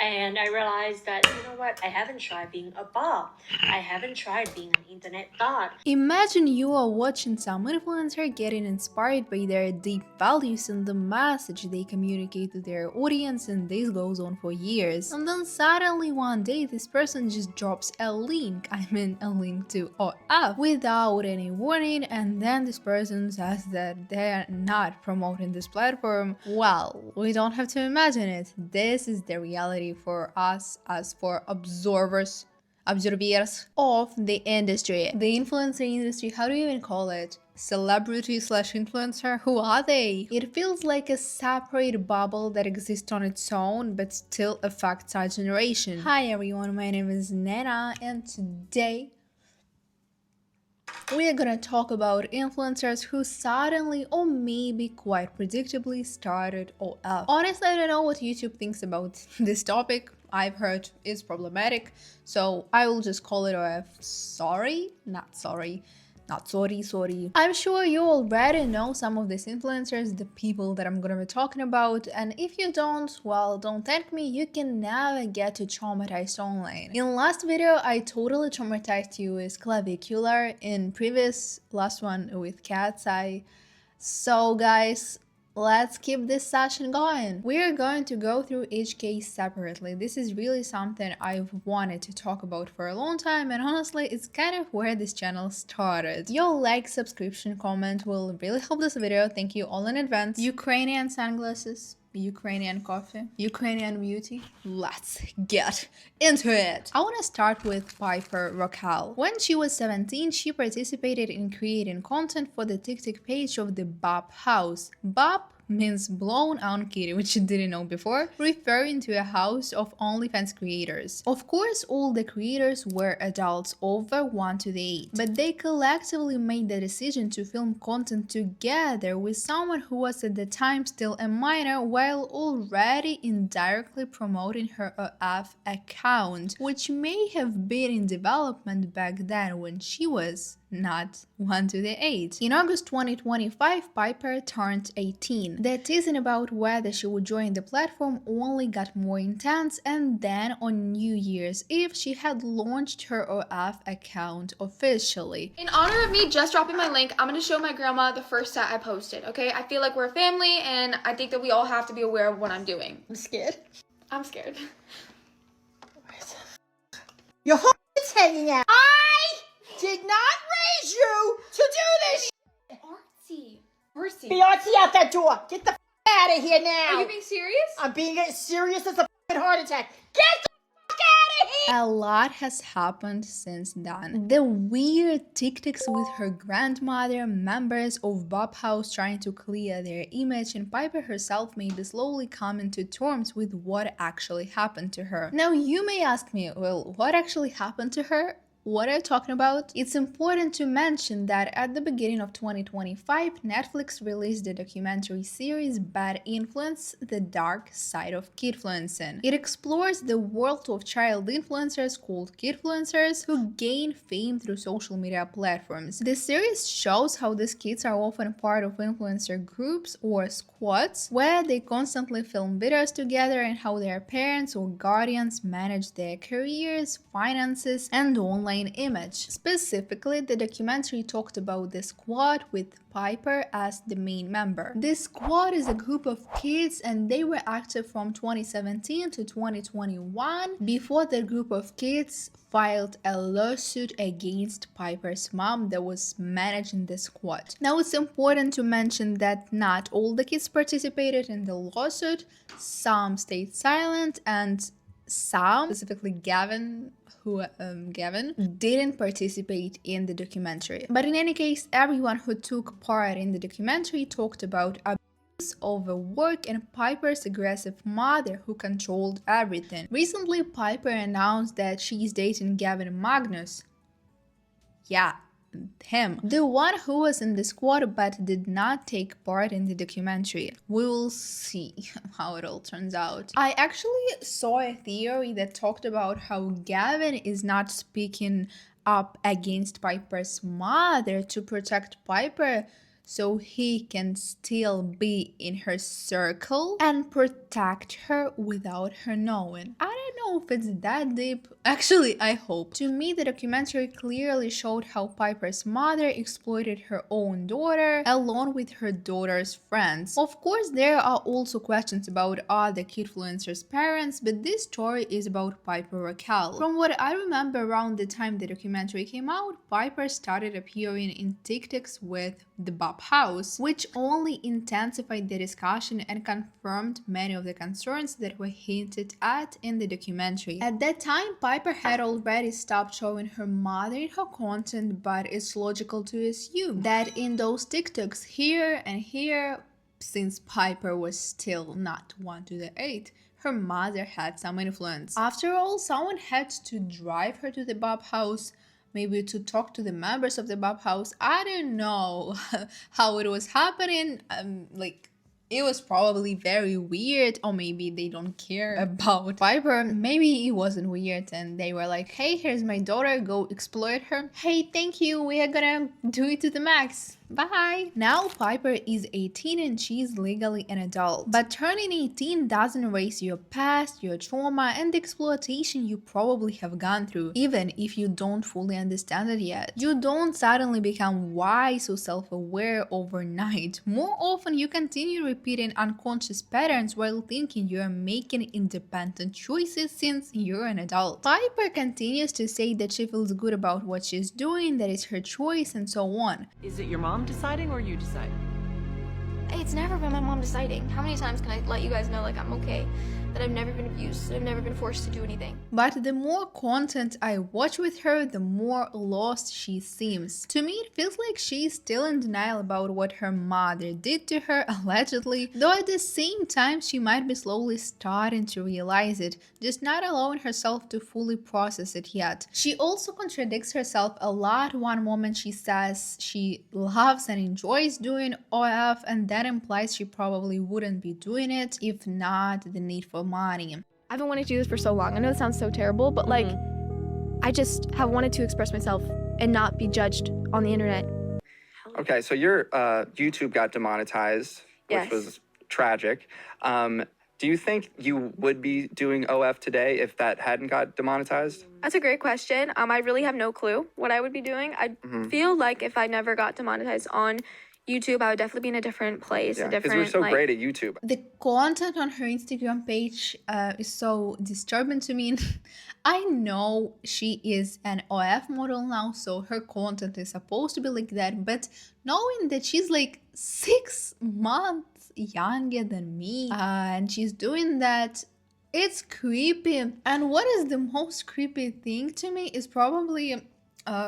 And I realized that, you know what, I haven't tried being a Bob. I haven't tried being an internet god. Imagine you are watching some influencer getting inspired by their deep values and the message they communicate to their audience, and this goes on for years. And then suddenly one day this person just drops a link, a link to OF, without any warning, and then this person says that they're not promoting this platform. Well, we don't have to imagine it. This is the reality for us as for observers of the industry. The influencer industry, how do you even call it? Celebrity slash influencer? Who are they? It feels like a separate bubble that exists on its own but still affects our generation. Hi everyone, my name is Nana, and today we are gonna talk about influencers who suddenly or maybe quite predictably started OF. Honestly, I don't know what YouTube thinks about this topic. I've heard it's problematic, so I will just call it OF. Sorry. I'm sure you already know some of these influencers, the people that I'm gonna be talking about, and if you don't, well, don't thank me, you can never get too traumatized online. In last video, I totally traumatized you with clavicular. In previous last one with cats, So guys, let's keep this session going. We are going to go through each case separately. This is really something I've wanted to talk about for a long time, and honestly, it's kind of where this channel started. Your like, subscription, comment will really help this video. Thank you all in advance. Ukrainian sunglasses, Ukrainian coffee, Ukrainian beauty. Let's get into it. I want to start with Piper Rockelle. When she was 17, she participated in creating content for the TikTok page of the Bop House. Bop means blown on kitty, which you didn't know before, referring to a house of OnlyFans creators. Of course, all the creators were adults over 1 to the 8, but they collectively made the decision to film content together with someone who was at the time still a minor while already indirectly promoting her OF account, which may have been in development back then when she was not 1 to the 8. In August 2025, Piper turned 18. The teasing about whether she would join the platform only got more intense, and then on New Year's Eve, she had launched her OF account officially. In honor of me just dropping my link, I'm gonna show my grandma the first set I posted, okay? I feel like we're a family, and I think that we all have to be aware of what I'm doing. I'm scared. I'm scared. Your whole is hanging out. I did not raise you to do this. Artsy. Be artsy out that door. Get the out of here now. Are you being serious? I'm being serious as a heart attack. Get the out of here. A lot has happened since then. The weird TikToks with her grandmother, members of Bob House trying to clear their image, and Piper herself may be slowly coming to terms with what actually happened to her. Now you may ask me, well, what actually happened to her? What are you talking about? It's important to mention that at the beginning of 2025, Netflix released the documentary series Bad Influence: The Dark Side of Kidfluencing. It explores the world of child influencers called kidfluencers who gain fame through social media platforms. The series shows how these kids are often part of influencer groups or squads where they constantly film videos together, and how their parents or guardians manage their careers, finances, and online image. Specifically, the documentary talked about the squad with Piper as the main member. This squad is a group of kids, and they were active from 2017 to 2021 before the group of kids filed a lawsuit against Piper's mom that was managing the squad. Now, it's important to mention that not all the kids participated in the lawsuit. Some stayed silent, and some, specifically Gavin, didn't participate in the documentary. But in any case, everyone who took part in the documentary talked about abuse, overwork, and Piper's aggressive mother who controlled everything. Recently, Piper announced that she's dating Gavin Magnus. Yeah, him. The one who was in the squad but did not take part in the documentary. We will see how it all turns out. I actually saw a theory that talked about how Gavin is not speaking up against Piper's mother to protect Piper so he can still be in her circle and protect her without her knowing. I don't know if it's that deep. Actually, I hope. To me, the documentary clearly showed how Piper's mother exploited her own daughter along with her daughter's friends. Of course, there are also questions about other kidfluencers' parents, but this story is about Piper Rockelle. From what I remember, around the time the documentary came out, Piper started appearing in TikToks with the Bob House, which only intensified the discussion and confirmed many of the concerns that were hinted at in the documentary. At that time, Piper had already stopped showing her mother in her content, but it's logical to assume that in those TikToks here and here, since Piper was still not 1 to the 8, her mother had some influence. After all, someone had to drive her to the Bob House, maybe to talk to the members of the Bob House. I don't know how it was happening. It was probably very weird, or maybe they don't care about Piper. Maybe it wasn't weird and they were like, hey, here's my daughter, go exploit her. Hey, thank you, we are gonna do it to the max. Bye. Now Piper is 18 and she's legally an adult. But turning 18 doesn't erase your past, your trauma, and the exploitation you probably have gone through, even if you don't fully understand it yet. You don't suddenly become wise or self-aware overnight. More often, you continue repeating unconscious patterns while thinking you are making independent choices since you're an adult. Piper continues to say that she feels good about what she's doing, that it's her choice, and so on. Is it your mom deciding or you deciding? It's never been my mom deciding. How many times can I let you guys know, like, I'm okay, that I've never been abused, that I've never been forced to do anything? But the more content I watch with her, the more lost she seems. To me, it feels like she's still in denial about what her mother did to her, allegedly, though at the same time she might be slowly starting to realize it, just not allowing herself to fully process it yet. She also contradicts herself a lot. One moment she says she loves and enjoys doing OF, and that implies she probably wouldn't be doing it if not the need for money. I've been wanting to do this for so long. I know it sounds so terrible, but like, I just have wanted to express myself and not be judged on the internet. Okay, so your YouTube got demonetized, which Yes. was tragic. Do you think you would be doing OF today if that hadn't got demonetized? That's a great question. I really have no clue what I would be doing. I feel like if I never got demonetized on YouTube, I would definitely be in a different place. Yeah, a because different, we're so like, great at YouTube. The content on her Instagram page is so disturbing to me. I know she is an OF model now, so her content is supposed to be like that, but knowing that she's like 6 months younger than me and she's doing that, it's creepy. And what is the most creepy thing to me is probably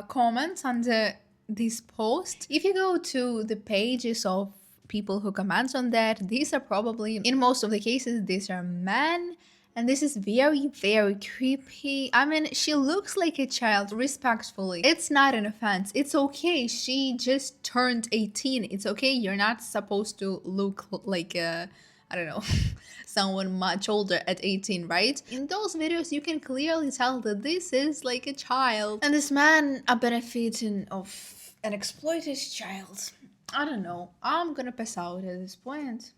comments under this post. If you go to the pages of people who comment on that, these are probably, in most of the cases, these are men, and this is very, very creepy. I mean, she looks like a child, respectfully. It's not an offense. It's okay. She just turned 18. It's okay. You're not supposed to look like a, I don't know, someone much older at 18, right? In those videos, you can clearly tell that this is like a child. And this man are benefiting of an exploited child. I don't know. I'm gonna pass out at this point.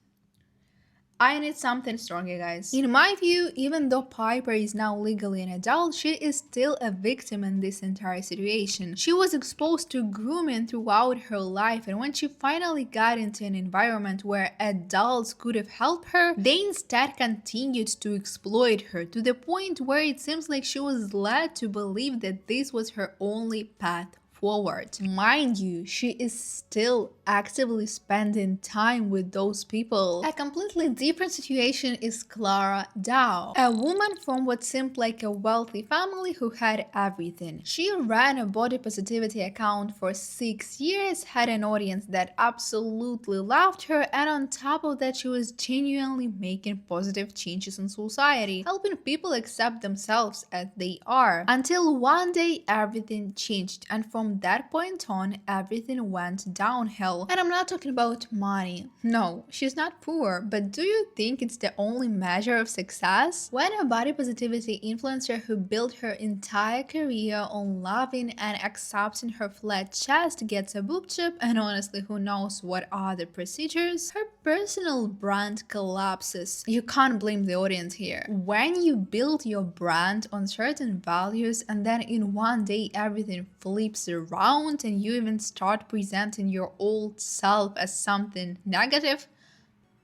I need something stronger, guys. In my view, even though Piper is now legally an adult, she is still a victim in this entire situation. She was exposed to grooming throughout her life, and when she finally got into an environment where adults could have helped her, they instead continued to exploit her to the point where it seems like she was led to believe that this was her only path forward. Mind you, she is still actively spending time with those people. A completely different situation is Clara Dow, a woman from what seemed like a wealthy family who had everything. She ran a body positivity account for 6 years, had an audience that absolutely loved her, and on top of that, she was genuinely making positive changes in society, helping people accept themselves as they are. Until one day, everything changed, and from from that point on, everything went downhill. And I'm not talking about money. No, she's not poor, but do you think it's the only measure of success? When a body positivity influencer who built her entire career on loving and accepting her flat chest gets a boob job, and honestly, who knows what other procedures, her personal brand collapses. You can't blame the audience here. When you build your brand on certain values and then in one day everything flips around and you even start presenting your old self as something negative,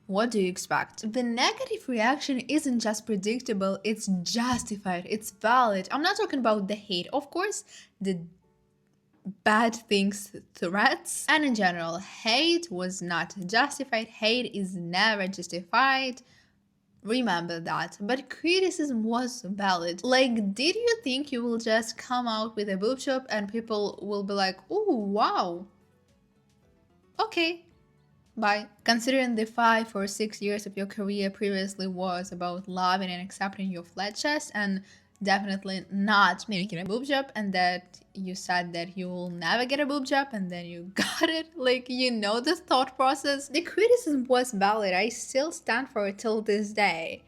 what do you expect? The negative reaction isn't just predictable, it's justified, it's valid. I'm not talking about the hate, of course, the bad things, threats, and in general, hate was not justified. Hate is never justified. Remember that. But criticism was valid. Like, did you think you will just come out with a boob job and people will be like, oh, wow, okay, bye? Considering the 5 or 6 years of your career previously was about loving and accepting your flat chest and definitely not making a boob job, and that you said that you will never get a boob job and then you got it, like, you know the thought process. The criticism was valid. I still stand for it till this day.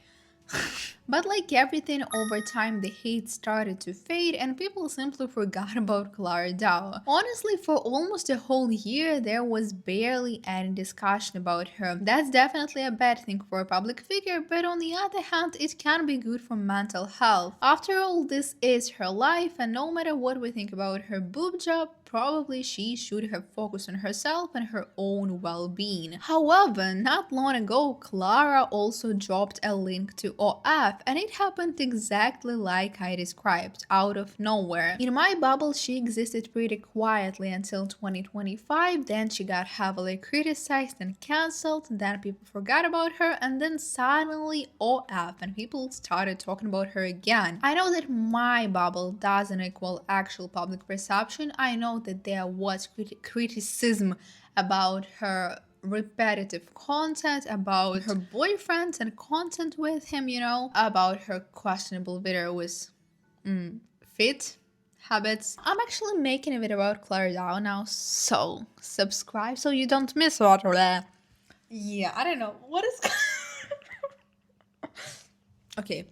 But like everything, over time the hate started to fade and people simply forgot about Clara Dow. Honestly, for almost a whole year there was barely any discussion about her. That's definitely a bad thing for a public figure, but on the other hand it can be good for mental health. After all, this is her life, and no matter what we think about her boob job, probably she should have focused on herself and her own well-being. However, not long ago, Clara also dropped a link to OF, and it happened exactly like I described, out of nowhere. In my bubble, she existed pretty quietly until 2025, then she got heavily criticized and cancelled, then people forgot about her, and then suddenly OF and people started talking about her again. I know that my bubble doesn't equal actual public perception. I know that there was criticism about her repetitive content, about her boyfriends and content with him, you know, about her questionable video with fit habits. I'm actually making a video about Clara Dow now, so subscribe so you don't miss what. Yeah, I don't know what is okay,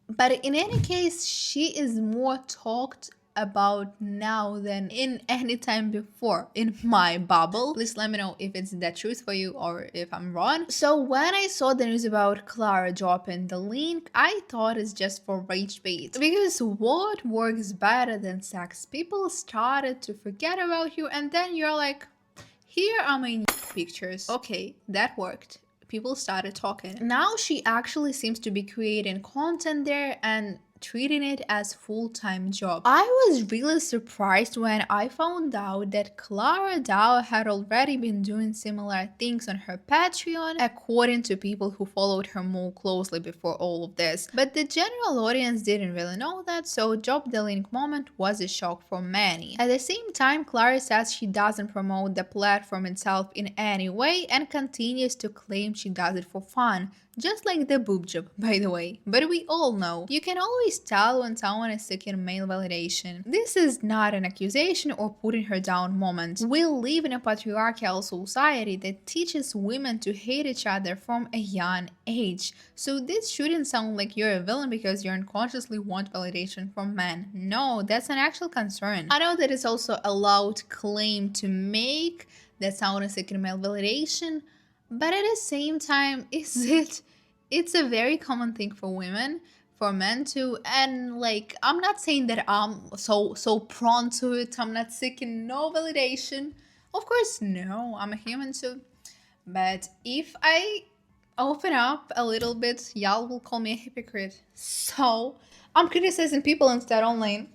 but in any case, she is more talked about now than in any time before in my bubble. Please let me know if it's the truth for you or if I'm wrong. So when I saw the news about Clara dropping the link, I thought it's just for rage bait, because what works better than sex? People started to forget about you and then you're like, here are my pictures. Okay, that worked. People started talking. Now she actually seems to be creating content there and treating it as full-time job. I was really surprised when I found out that Clara Dow had already been doing similar things on her Patreon, according to people who followed her more closely before all of this. But the general audience didn't really know that, so drop the link moment was a shock for many. At the same time, Clara says she doesn't promote the platform itself in any way and continues to claim she does it for fun. Just like the boob job, by the way. But we all know, you can always tell when someone is seeking male validation. This is not an accusation or putting her down moment. We live in a patriarchal society that teaches women to hate each other from a young age. So this shouldn't sound like you're a villain because you unconsciously want validation from men. No, that's an actual concern. I know that it's also a loud claim to make that someone is seeking male validation, but at the same time, it's a very common thing for women, for men too, and like, I'm not saying that I'm so prone to it, I'm not seeking no validation. Of course, no, I'm a human too. But if I open up a little bit, y'all will call me a hypocrite. So, I'm criticizing people instead online.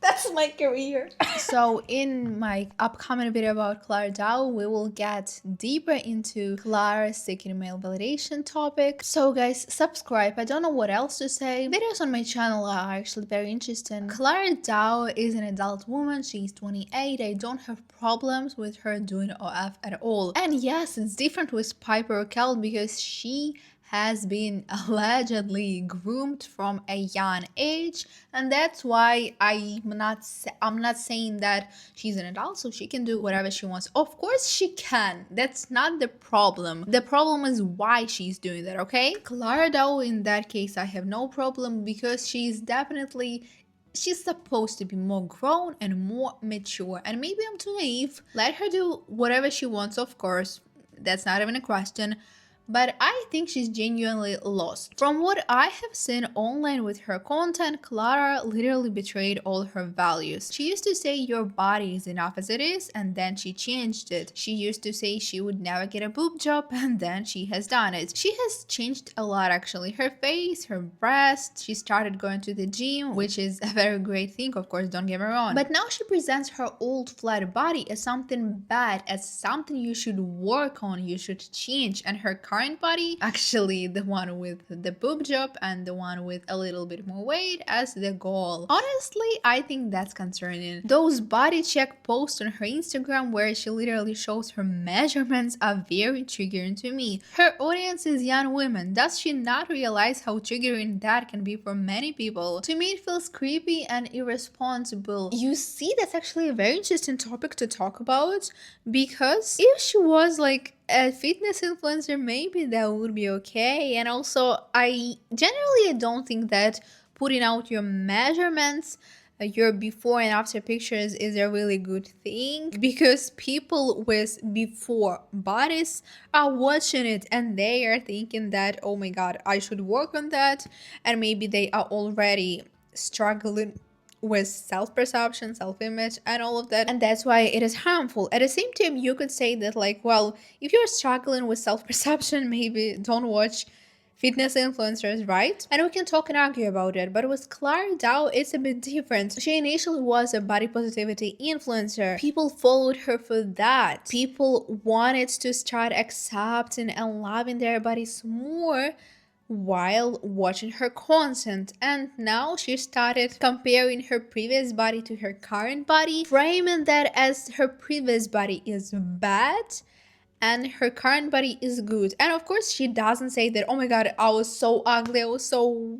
That's my career. So in my upcoming video about Clara Dow, we will get deeper into Clara's seeking male validation topic. So guys, subscribe. I don't know what else to say. Videos on my channel are actually very interesting. Clara Dow is an adult woman. She's 28. I don't have problems with her doing OF at all. And yes, it's different with Piper Rockelle because she has been allegedly groomed from a young age, and that's why I'm not saying that she's an adult so she can do whatever she wants. Of course she can. That's not the problem. The problem is why she's doing that, okay? Clara Dow, in that case, I have no problem because she's supposed to be more grown and more mature, and maybe I'm too naive. Let her do whatever she wants, of course. That's not even a question. But I think she's genuinely lost. From what I have seen online with her content, Clara literally betrayed all her values. She used to say your body is enough as it is, and then she changed it. She used to say she would never get a boob job, and then she has done it. She has changed a lot actually. Her face, her breasts, she started going to the gym, which is a very great thing, of course, don't get me wrong. But now she presents her old flat body as something bad, as something you should work on, you should change, and her current body, actually the one with the boob job and the one with a little bit more weight, as the goal. Honestly, I think that's concerning. Those body check posts on her Instagram where she literally shows her measurements are very triggering to me. Her audience is young women. Does she not realize how triggering that can be for many people? To me, it feels creepy and irresponsible. You see, that's actually a very interesting topic to talk about, because if she was like a fitness influencer, maybe that would be okay. And also, I don't think that putting out your measurements, your before and after pictures, is a really good thing, because people with before bodies are watching it and they are thinking that, oh my god, I should work on that, and maybe they are already struggling with self-perception, self-image, and all of that, and that's why it is harmful. At the same time, you could say that, like, well, if you're struggling with self-perception, maybe don't watch fitness influencers, right? And we can talk and argue about it, but with Clara Dow, it's a bit different. She initially was a body positivity influencer. People followed her for that. People wanted to start accepting and loving their bodies more while watching her content, and now she started comparing her previous body to her current body, framing that as her previous body is bad and her current body is good. And of course she doesn't say that, oh my god, I was so ugly, I was so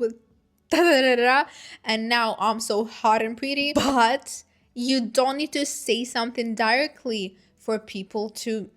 and now I'm so hot and pretty. But you don't need to say something directly for people to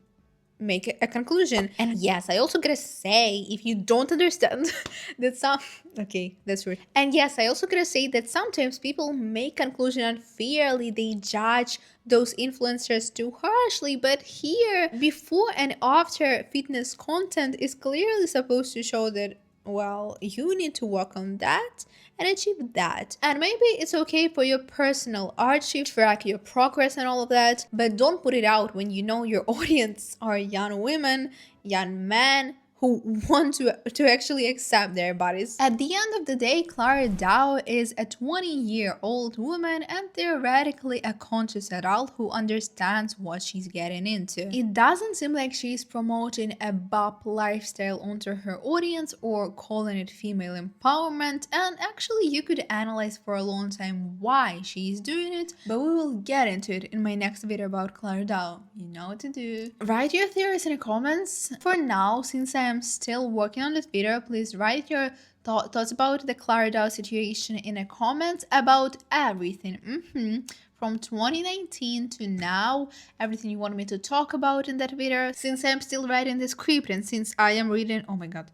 make a conclusion. And yes, I also gotta say, if you don't understand that okay, that's rude. And yes, I also gotta say that sometimes people make conclusion unfairly. They judge those influencers too harshly, but here, before and after fitness content is clearly supposed to show that, well, you need to work on that and achieve that. And maybe it's okay for your personal archive, track your progress and all of that, but don't put it out when you know your audience are young women, young men, who want to actually accept their bodies. At the end of the day, Clara Dow is a 20-year-old woman and theoretically a conscious adult who understands what she's getting into. It doesn't seem like she's promoting a bop lifestyle onto her audience or calling it female empowerment, and actually you could analyze for a long time why she's doing it, but we will get into it in my next video about Clara Dow. You know what to do. Write your theories in the comments. For now, since I am still working on this video, please write your thoughts about the Clara Dow situation in the comments about everything. From 2019 to now, everything you want me to talk about in that video. Since I'm still writing the script and since I am reading, oh my god,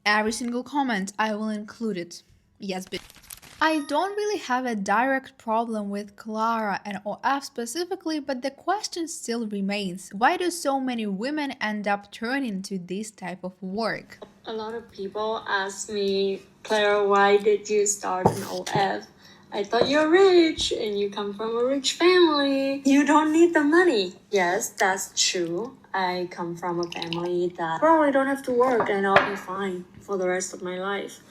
every single comment, I will include it. Yes, but I don't really have a direct problem with Clara and OF specifically, but the question still remains. Why do so many women end up turning to this type of work? A lot of people ask me, Clara, why did you start an OF? I thought you're rich and you come from a rich family. You don't need the money. Yes, that's true. I come from a family that probably don't have to work and I'll be fine for the rest of my life.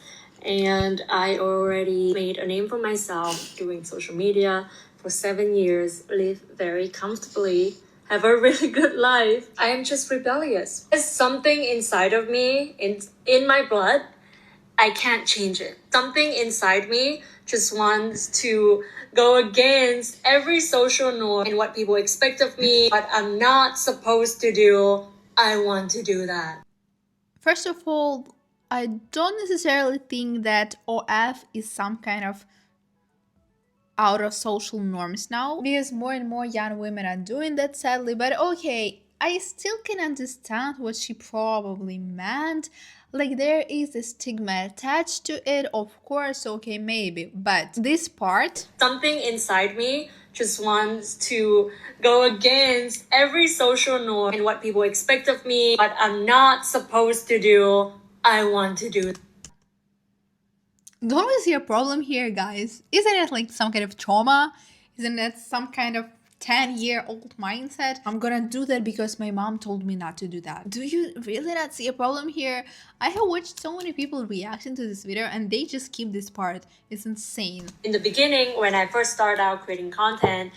And I already made a name for myself doing social media for 7 years, live very comfortably, have a really good life. I am just rebellious. There's something inside of me, in my blood. I can't change it. Something inside me just wants to go against every social norm and what people expect of me, what I'm not supposed to do. I want to do that. First of all, I don't necessarily think that OF is some kind of out of social norms now, because more and more young women are doing that, sadly. But okay, I still can understand what she probably meant. Like, there is a stigma attached to it, of course, okay, maybe. But this part, something inside me just wants to go against every social norm and what people expect of me, what I'm not supposed to do, I want to do. don't we see a problem here, guys? Isn't it like some kind of trauma? Isn't it some kind of 10-year-old mindset? I'm gonna do that because my mom told me not to do that. Do you really not see a problem here? I have watched so many people reacting to this video and they just keep this part. It's insane. In the beginning, when I first started out creating content,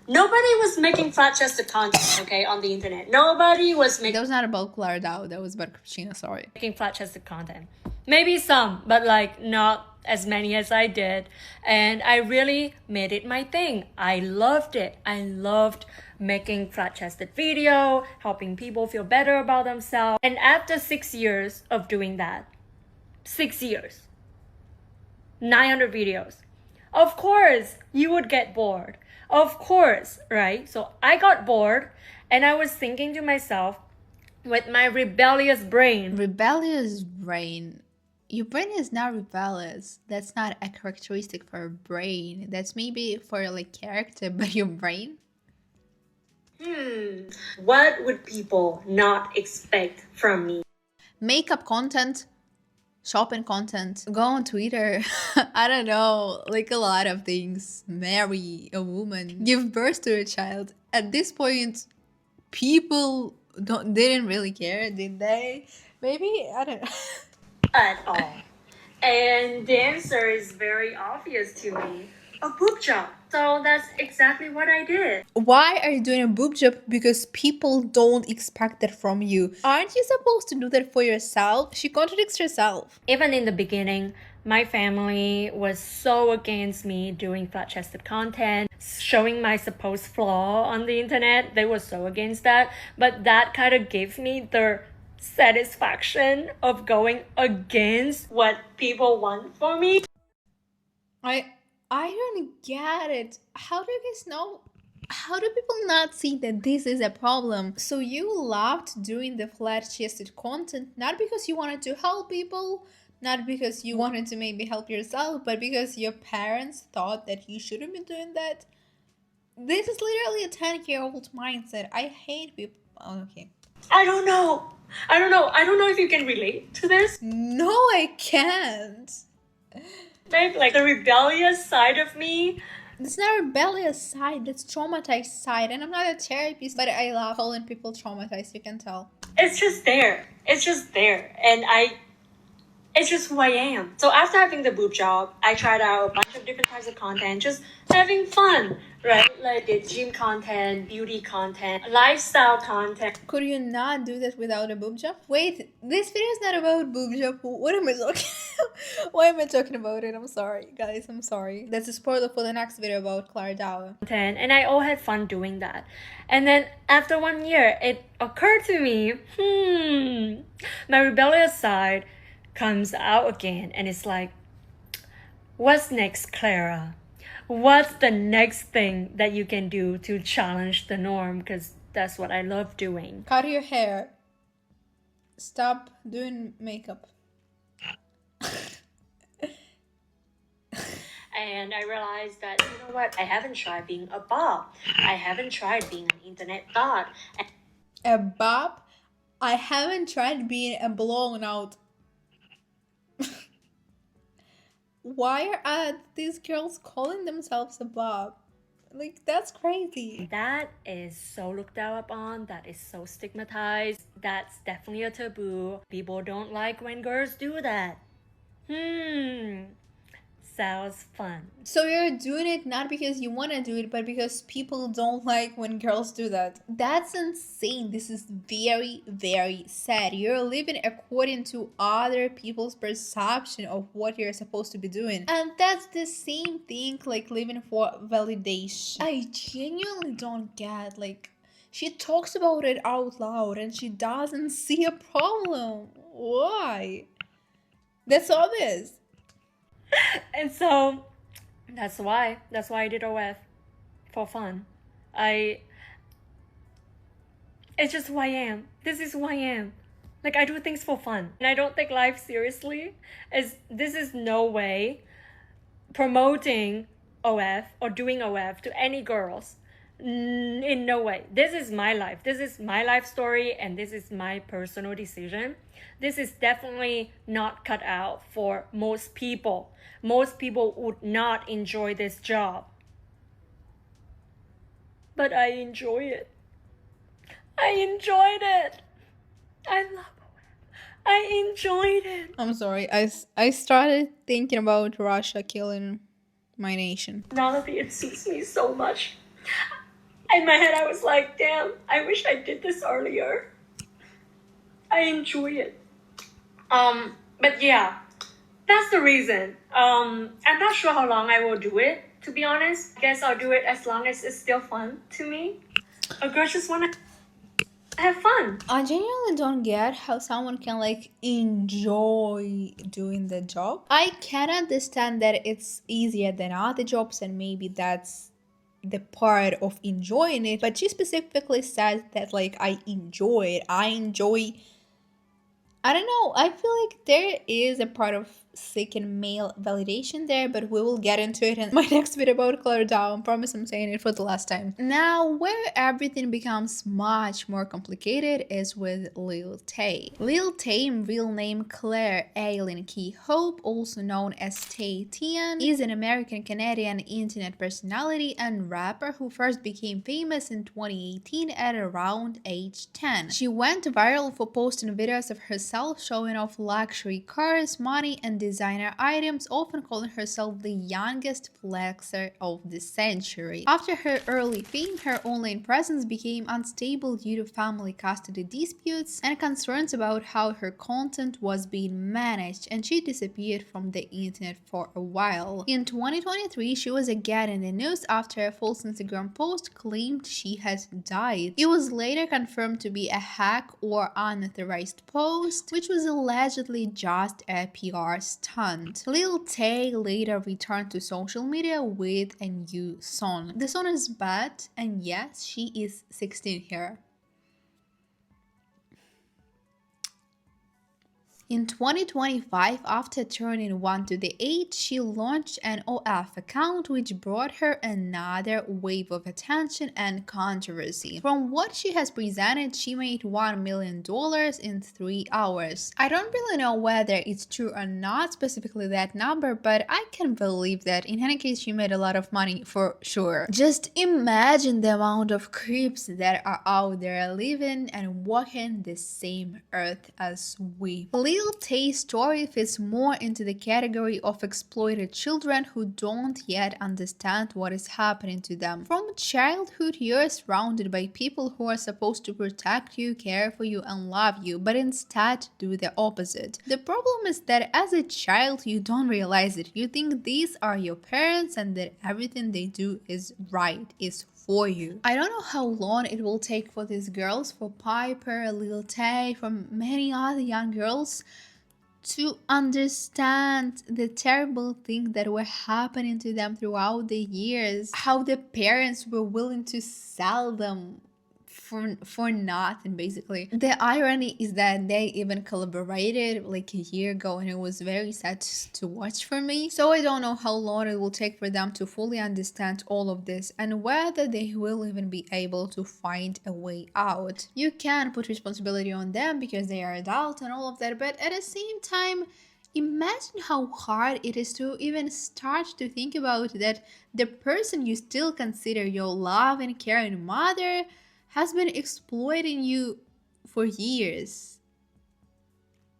nobody was making flat-chested content, okay, on the internet. Nobody was That was not about Clara Dow, that was about Christina, sorry. making flat-chested content. Maybe some, but like not as many as I did. And I really made it my thing. I loved it. I loved making flat-chested video, helping people feel better about themselves. And after 6 years of doing that, 6 years, 900 videos, of course you would get bored. Of course, right? So I got bored and I was thinking to myself, with my rebellious brain, Rebellious brain. Your brain is not rebellious. That's not a characteristic for a brain. That's maybe for like character, but your brain? what would people not expect from me? Makeup content, shopping content, go on Twitter. I don't know, like a lot of things. Marry a woman, give birth to a child. At this point, people didn't really care, did they? Maybe, I don't know. At all. And the answer is very obvious to me. A boob job. So that's exactly what I did. Why are you doing a boob job? Because people don't expect that from you. Aren't you supposed to do that for yourself? She contradicts herself. Even in the beginning, my family was so against me doing flat-chested content, showing my supposed flaw on the internet. They were so against that. But that kind of gave me the satisfaction of going against what people want for me. I don't get it. How do you guys know? How do people not see that this is a problem? So you loved doing the flat-chested content not because you wanted to help people, not because you wanted to maybe help yourself, but because your parents thought that you shouldn't be doing that? This is literally a 10-year-old mindset. I hate people. Oh, okay. I don't know. I don't know if you can relate to this. No, I can't. Like the rebellious side of me. It's not a rebellious side, that's traumatized side. And I'm not a therapist, but I love calling people traumatized, you can tell. It's just there. It's just there. And it's just who I am. So after having the boob job, I tried out a bunch of different types of content, just having fun, right? Like did gym content, beauty content, lifestyle content. Could you not do that without a boob job? Wait, this video is not about boob job. What am I talking? Why am I talking about it? I'm sorry, guys. I'm sorry. That's a spoiler for the next video about Clara Dow. And I all had fun doing that. And then after 1 year, it occurred to me, my rebellious side comes out again, and it's like, what's next, Clara? What's the next thing that you can do to challenge the norm? Because that's what I love doing. Cut your hair. Stop doing makeup. And I realized that, you know what, I haven't tried being a bob. I haven't tried being an internet thought. A bob? I haven't tried being a blown out. Why are these girls calling themselves a bob? Like, that's crazy. That is so looked down upon. That is so stigmatized. That's definitely a taboo. People don't like when girls do that. Sounds fun. So you're doing it not because you want to do it, but because people don't like when girls do that. That's insane. This is very, very sad. You're living according to other people's perception of what you're supposed to be doing. And that's the same thing like living for validation. I genuinely don't get, like, she talks about it out loud and she doesn't see a problem. Why? That's obvious. And so that's why I did OF for fun. It's just who I am. This is who I am. Like, I do things for fun. And I don't take life seriously. This is no way promoting OF or doing OF to any girls. In no way. This is my life. This is my life story, and this is my personal decision. This is definitely not cut out for most people. Most people would not enjoy this job. But I enjoy it. I enjoyed it. I love it. I enjoyed it. I'm sorry. I started thinking about Russia killing my nation. Honestly, it suits me so much. In my head, I was like, damn, I wish I did this earlier. I enjoy it. But yeah, that's the reason. I'm not sure how long I will do it, to be honest. I guess I'll do it as long as it's still fun to me. A girl just wanna have fun. I genuinely don't get how someone can like enjoy doing the job. I can understand that it's easier than other jobs, and maybe that's the part of enjoying it, but she specifically said that like I enjoy it. I don't know. I feel like there is a part of seeking male validation there, but we will get into it in my next video about Clara Down. Promise I'm saying it for the last time. Now, where everything becomes much more complicated is with Lil Tay. Lil Tay, real name Claire Aileen Key Hope, also known as Tay Tian, is an American-Canadian internet personality and rapper who first became famous in 2018 at around age 10. She went viral for posting videos of herself showing off luxury cars, money, and designer items, often calling herself the youngest flexer of the century. After her early fame, her online presence became unstable due to family custody disputes and concerns about how her content was being managed, and she disappeared from the internet for a while. In 2023, she was again in the news after a false Instagram post claimed she had died. It was later confirmed to be a hack or unauthorized post, which was allegedly just a PR stunt. Lil Tay later returned to social media with a new song. The song is bad, and yes, she is 16 here. In 2025, after turning 1 to the 8, she launched an OF account, which brought her another wave of attention and controversy. From what she has presented, she made $1 million in 3 hours. I don't really know whether it's true or not, specifically that number, but I can believe that. In any case, she made a lot of money for sure. Just imagine the amount of creeps that are out there living and walking the same earth as we. Lil Tay's story fits more into the category of exploited children who don't yet understand what is happening to them. From childhood, you're surrounded by people who are supposed to protect you, care for you, and love you, but instead do the opposite. The problem is that as a child, you don't realize it. You think these are your parents and that everything they do is right, is for you. I don't know how long it will take for these girls, for Piper, Lil Tay, for many other young girls, to understand the terrible things that were happening to them throughout the years, how the parents were willing to sell them for nothing, basically. The irony is that they even collaborated like a year ago, and it was very sad to watch for me. So I don't know how long it will take for them to fully understand all of this and whether they will even be able to find a way out. You can put responsibility on them because they are adults and all of that, but at the same time, imagine how hard it is to even start to think about that the person you still consider your love and caring mother has been exploiting you for years.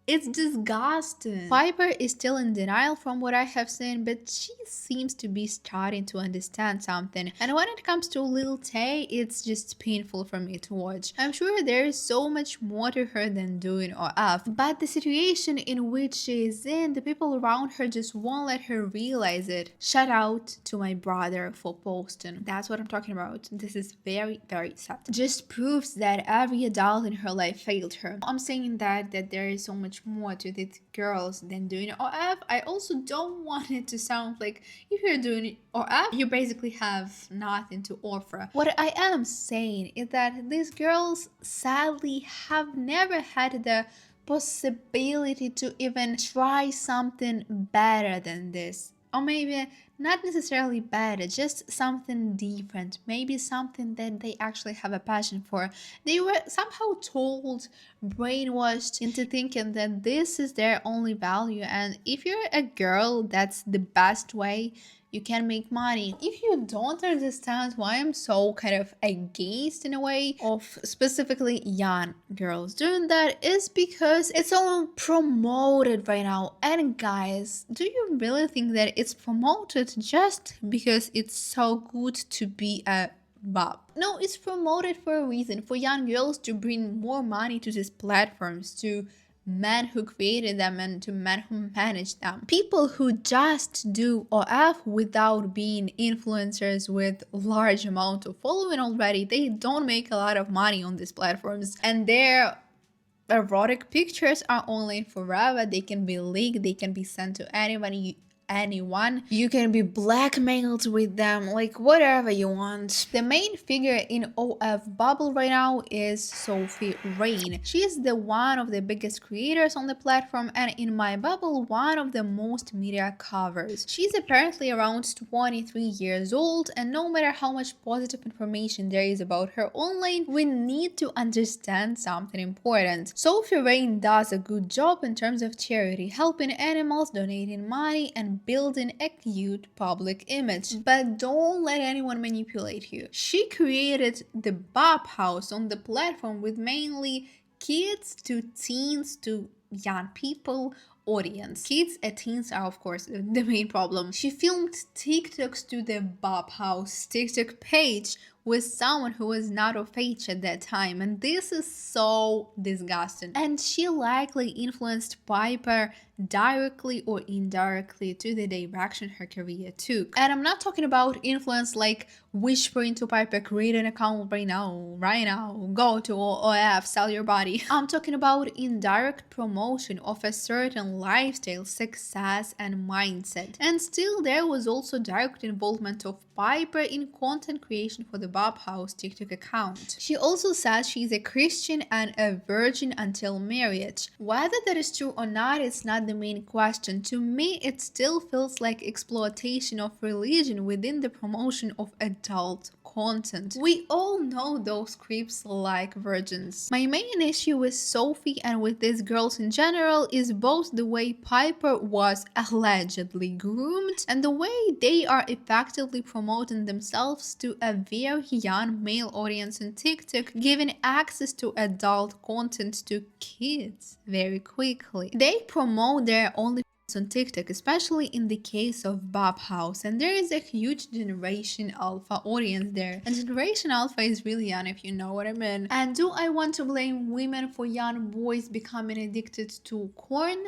It's disgusting. Piper is still in denial from what I have seen, but she seems to be starting to understand something. And when it comes to Lil Tay, it's just painful for me to watch. I'm sure there is so much more to her than doing OF, but the situation in which she is in, the people around her just won't let her realize it. Shout out to my brother for posting. That's what I'm talking about. This is very, very sad. Just proves that every adult in her life failed her. I'm saying that there is so much much more to these girls than doing OF. I also don't want it to sound like if you're doing OF, you basically have nothing to offer. What I am saying is that these girls sadly have never had the possibility to even try something better than this. Or maybe not necessarily better, just something different, maybe something that they actually have a passion for. They were somehow told, brainwashed into thinking that this is their only value, and if you're a girl, that's the best way you can make money. If you don't understand why I'm so kind of against in a way of specifically young girls doing that, is because it's all promoted right now. And guys, do you really think that it's promoted just because it's so good to be a Bob? No, it's promoted for a reason, for young girls to bring more money to these platforms, to men who created them and to men who manage them. People who just do OF without being influencers with large amount of following already, they don't make a lot of money on these platforms, and their erotic pictures are online forever. They can be leaked, they can be sent to anyone, you can be blackmailed with them, like whatever you want. The main figure in OF bubble right now is Sophie. She is the one of the biggest creators on the platform, and in my bubble, one of the most media covers. She's apparently around 23 years old, and no matter how much positive information there is about her online, we need to understand something important. Sophie does a good job in terms of charity, helping animals, donating money, and building a cute public image. But don't let anyone manipulate you. She created the Bob House on the platform with mainly kids to teens to young people audience. Kids and teens are of course the main problem. She filmed TikToks to the Bob House TikTok page with someone who was not of age at that time, and this is so disgusting. And she likely influenced Piper directly or indirectly to the direction her career took. And I'm not talking about influence like whispering to Piper, create an account right now, go to OF, sell your body. I'm talking about indirect promotion of a certain lifestyle, success, and mindset. And still, there was also direct involvement of Piper in content creation for the Bob House TikTok account. She also says she's a Christian and a virgin until marriage. Whether that is true or not is not the main question. To me, it still feels like exploitation of religion within the promotion of adult content. We all know those creeps like virgins. My main issue with Sophie and with these girls in general is both the way Piper was allegedly groomed and the way they are effectively promoting themselves to a very young male audience on TikTok, giving access to adult content to kids very quickly. They promote their OnlyFans on TikTok, especially in the case of Bob House, and there is a huge Generation Alpha audience there. And Generation Alpha is really young, if you know what I mean. And do I want to blame women for young boys becoming addicted to porn?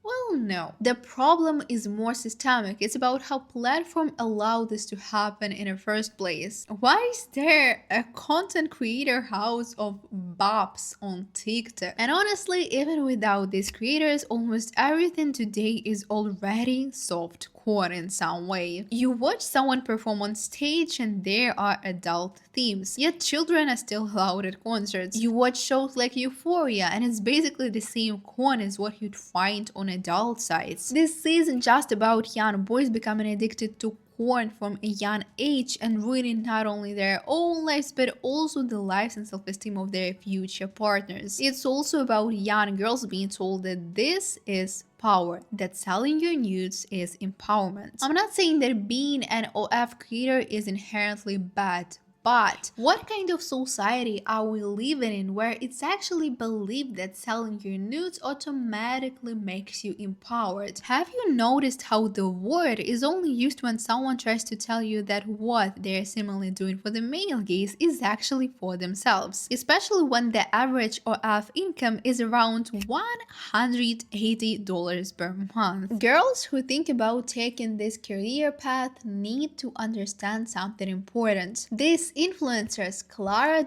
Well, no. The problem is more systemic. It's about how platforms allow this to happen in the first place. Why is there a content creator house of Bobs on TikTok? And honestly, even without these creators, almost everything today is already soft core in some way. You watch someone perform on stage and there are adult themes, yet children are still allowed at concerts. You watch shows like Euphoria and it's basically the same con as what you'd find on adult sites. This isn't just about young boys becoming addicted to porn from a young age and ruining not only their own lives but also the lives and self-esteem of their future partners. It's also about young girls being told that this is power, that selling your nudes is empowerment. I'm not saying that being an OF creator is inherently bad, but what kind of society are we living in where it's actually believed that selling your nudes automatically makes you empowered? Have you noticed how the word is only used when someone tries to tell you that what they're seemingly doing for the male gaze is actually for themselves? Especially when the average OF income is around $180 per month. Girls who think about taking this career path need to understand something important. These influencers, Clara,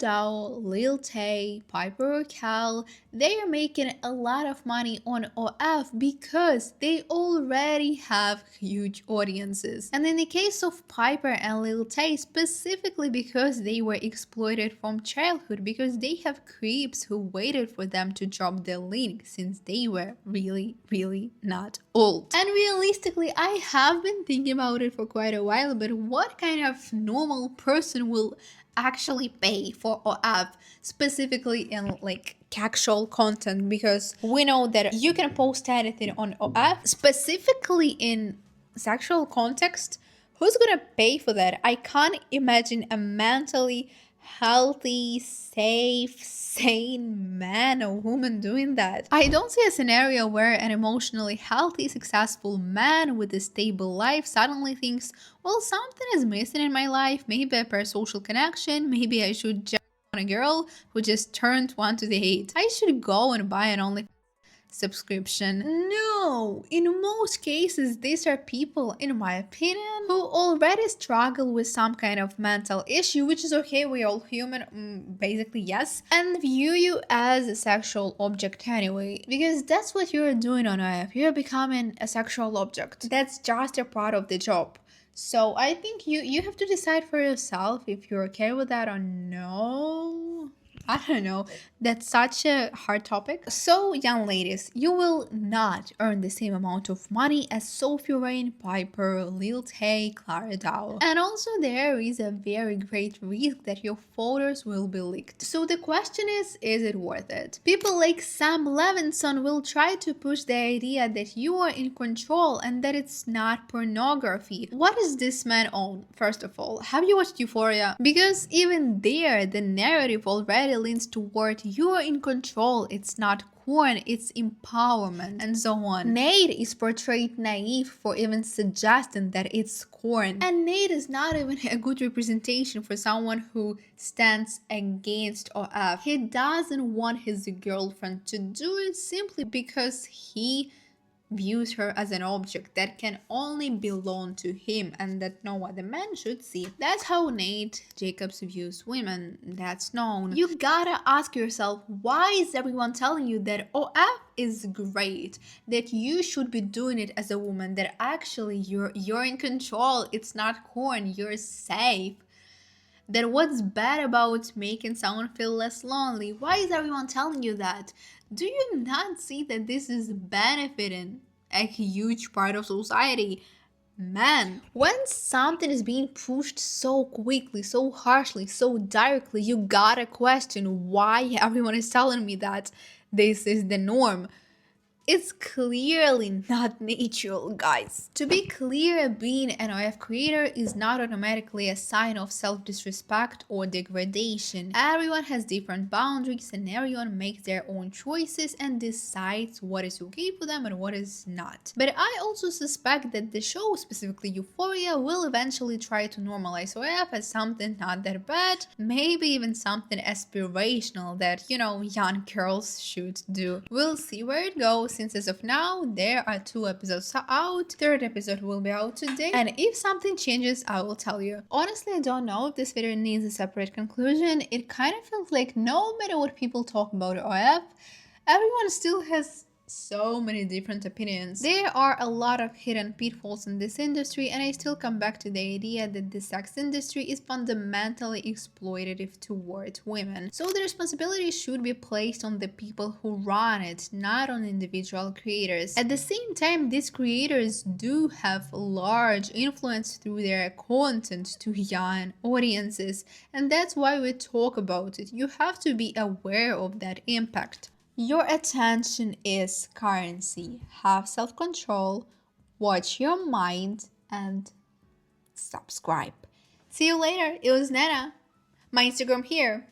Lil Tay, Piper, rockelle, they are making a lot of money on OF because they already have huge audiences. And in the case of Piper and Lil Tay, specifically because they were exploited from childhood, because they have creeps who waited for them to drop their link since they were really not old. And realistically, I have been thinking about it for quite a while, but what kind of normal person will actually pay for OF, specifically in like casual content? Because we know that you can post anything on OF, specifically in sexual context. Who's gonna pay for that? I can't imagine a mentally healthy, safe, sane man or woman doing that. I don't see a scenario where an emotionally healthy, successful man with a stable life suddenly thinks, well, something is missing in my life, maybe a parasocial connection, maybe I should just on a girl who just turned 1 to the 8. I should go and buy an OnlyFans subscription. No, in most cases these are people, in my opinion, who already struggle with some kind of mental issue, which is okay, we're all human, basically, yes, and view you as a sexual object anyway, because that's what you're doing on OF. You're becoming a sexual object. That's just a part of the job. So I think you have to decide for yourself if you're okay with that or no. I don't know, that's such a hard topic. So, young ladies, you will not earn the same amount of money as Sophie Rain, Piper, Lil Tay, Clara. And also there is a very great risk that your photos will be leaked. So the question is it worth it? People like Sam Levinson will try to push the idea that you are in control and that it's not pornography. What does this man own? First of all, have you watched Euphoria? Because even there, the narrative already leans toward you're in control, it's not porn, it's empowerment, and so on. Nate is portrayed naive for even suggesting that it's porn. And Nate is not even a good representation for someone who stands against OF. He doesn't want his girlfriend to do it simply because he views her as an object that can only belong to him and that no other man should see. That's how Nate Jacobs views women. That's known. You gotta ask yourself, why is everyone telling you that OF is great, that you should be doing it as a woman, that actually you're in control, it's not porn, you're safe? That what's bad about making someone feel less lonely? Why is everyone telling you that? Do you not see that this is benefiting a huge part of society? Man, when something is being pushed so quickly, so harshly, so directly, you gotta question why everyone is telling me that this is the norm. It's clearly not natural, guys. To be clear, being an OF creator is not automatically a sign of self-disrespect or degradation. Everyone has different boundaries and everyone makes their own choices and decides what is okay for them and what is not. But I also suspect that the show, specifically Euphoria, will eventually try to normalize OF as something not that bad, maybe even something aspirational that, you know, young girls should do. We'll see where it goes. Since as of now there are 2 episodes out, 3rd episode will be out today, and if something changes I will tell you. Honestly, I don't know if this video needs a separate conclusion. It kind of feels like no matter what people talk about OF, everyone still has so many different opinions. There are a lot of hidden pitfalls in this industry, and I still come back to the idea that the sex industry is fundamentally exploitative towards women. So the responsibility should be placed on the people who run it, not on individual creators. At the same time, these creators do have large influence through their content to young audiences, and that's why we talk about it. You have to be aware of that impact. Your attention is currency. Have self-control, watch your mind, and subscribe. See you later. It was Nana. My Instagram here.